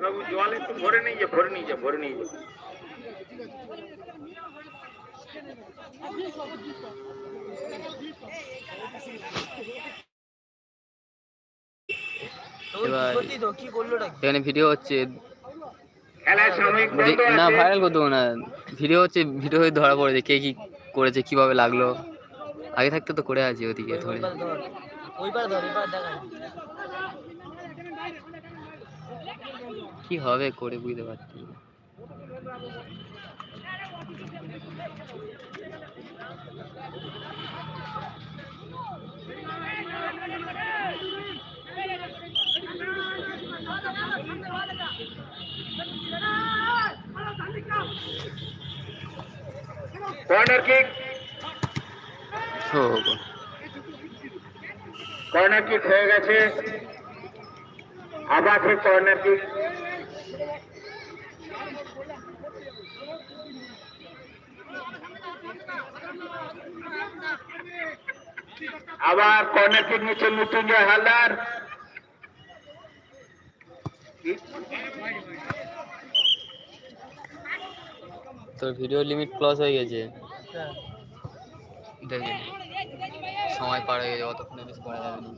বাবু জল একটু ভরে নিয়ে যা, ভরে নিয়ে যা, ভরে নিয়ে যা। এখানে ভিডিও হচ্ছে না, আছে। ভাইরাল করতে না, ভিডিও হচ্ছে, ভিডিও হয়ে ধরা পড়েছে কে কি করেছে, কিভাবে লাগলো। আগে থাকতে তো করে আছি ওদিকে ধরে। কি হবে করে বুঝতে পারছি না। কর্নার কিক, কর্নার কিক হয়ে গেছে। আবার ফের কর্নার কিক। আবার কর্নার কিক নিচ্ছেন মৃত্যুঞ্জয় হালদার। তোর ভিডিও লিমিট ক্লোজ হয়ে গেছে, দেখেন সময় পার হয়ে গেছে, অতক্ষণে বেশি করা যাবে না।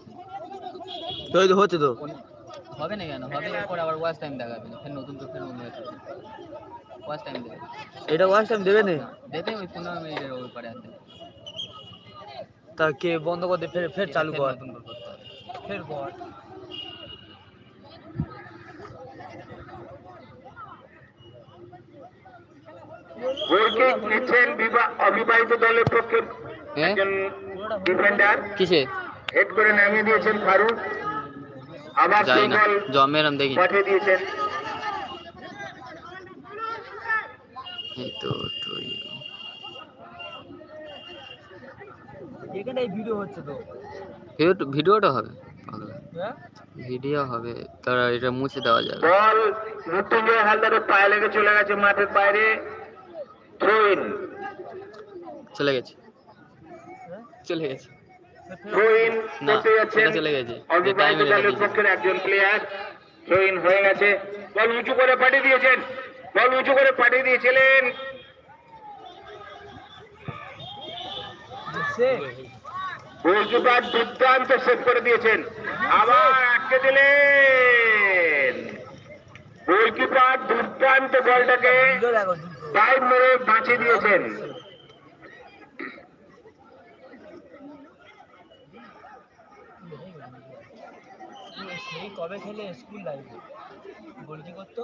তো হচ্ছে তো হবে না কেন হবে, এরপর আবার ওয়াচ টাইম দেখাবে না, ফের নতুন তো ফের অন্য হতে হবে, ওয়াচ টাইম দেবে। এটা ওয়াচ টাইম দেবে না, দেবে ওই 15 মিনিটের ওই পারে আছে। তা কে বন্ধ করতে ফের ফের চালু কর, নতুন করে করতে হবে। ফের কর। গোলকিক নিচ্ছেন অবিবাহিত দলের পক্ষে একজন ডিফেন্ডার। কিসে হেড করে নামিয়ে দিয়েছেন ফারুক। আবার যাই সেই না, বল জমেরাম দেখি পাঠিয়ে দিয়েছেন। এই তো এখানে এই ভিডিও হচ্ছে তো, ভিডিওটা হবে, হ্যাঁ ভিডিও হবে, তারা এটা মুছে দেওয়া যাবে। বল মৃত্যুঞ্জয় হালদারের পায়ে লেগে চলে গেছে মাঠের বাইরে। থ্রোইন, চলে গেছে, চলে গেছে, থ্রোইন না করতে যাচ্ছেন এটা চলে গেছে, যে অবিবাহিত টাইমে লেগে দলের দিয়েছে। পক্ষের একজন প্লেয়ার। থ্রোইন হয়ে গেছে। বল উঁচু করে পাঠিয়ে দিয়েছেন, বল উঁচু করে পাঠিয়ে দিয়েছিলেন। গোলকিপার দুর্দান্ত সেভ করে দিয়েছেন, আবার আটকে দিলেন। গোলকিপার দুর্দান্ত বলটাকে ডাইভ মেরে বাঁচিয়ে দিয়েছেন। সেই কবে খেলে স্কুল লাইফে গোলকি করতো,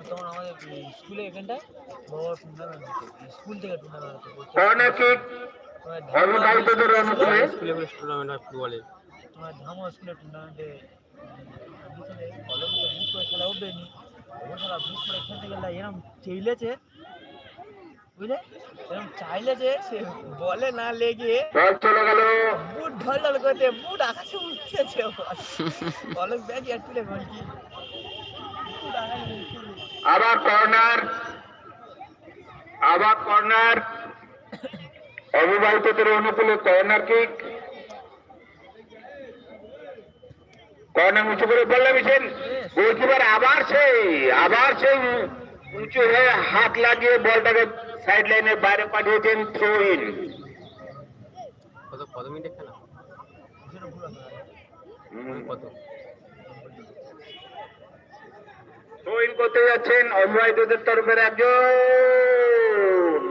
তখন আমাদের স্কুলে এখানটায় বড় টুর্নামেন্ট হতো, স্কুল থেকে টুর্নামেন্ট হতো। কর্নার কিক অবিবাহিতদের অনুকূলে। স্কুলে টুর্নামেন্ট হয় ফুটবলে, তোমার ধামো স্কুলের টুর্নামেন্টে কলেজে বুক করে খেলা উঠবেনি, খেলা বুক করে খেলতে গেলে এরকম চেইলেছে, বুঝলে এরকম চাইলেছে সে বলে না লেগে বল চলে গেল। বুট ঢল ঢল করতে বুট আকাশে উঠতেছে, বলক ব্যাগ আর তুলে গোলকি আবার কর্নার, আবার কর্নার অবিবাহিতদের অনুকূলে। কর্নার কিক, কর্নার উঁচু করে বল নামিয়েছেন গোলকিপার। আবার সেই উঁচু হয়ে হাত লাগিয়ে বলটাকে সাইড লাইনের বাইরে পাঠিয়েছেন। Throw in. কত মিনিটে খেলা, কত থ্রো ইন করতে যাচ্ছেন অবিবাহিতদের তরফের একজন।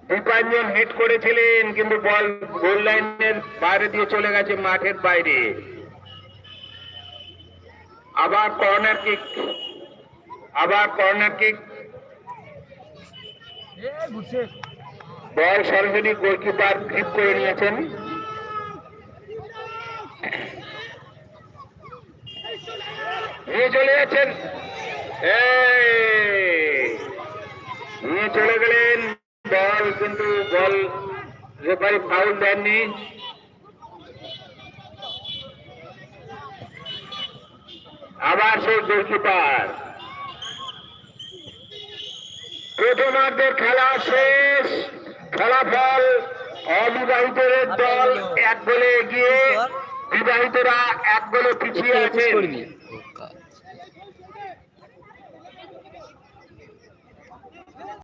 দীপাঞ্জন হিট করেছিলেন কিন্তু বল গোল লাইনের বাইরে দিয়ে চলে গেছে মাঠের বাইরে। আবার কর্নার কিক, আবার কর্নার কিক। বল সরাসরি গোলকিপার গ্রিপ করে নিয়েছেন। নিয়ে চলে যাচ্ছেন, নিয়ে চলে গেলেন বল, কিন্তু বল রেফারি ফাউল দেননি। আবার সেই গোলকিপার। প্রথমার্ধের খেলা শেষ, ফলাফল অবিবাহিতদের দল 1 গোলে এগিয়ে, বিবাহিতরা 1 গোলে পিছিয়ে আছেন। কাজ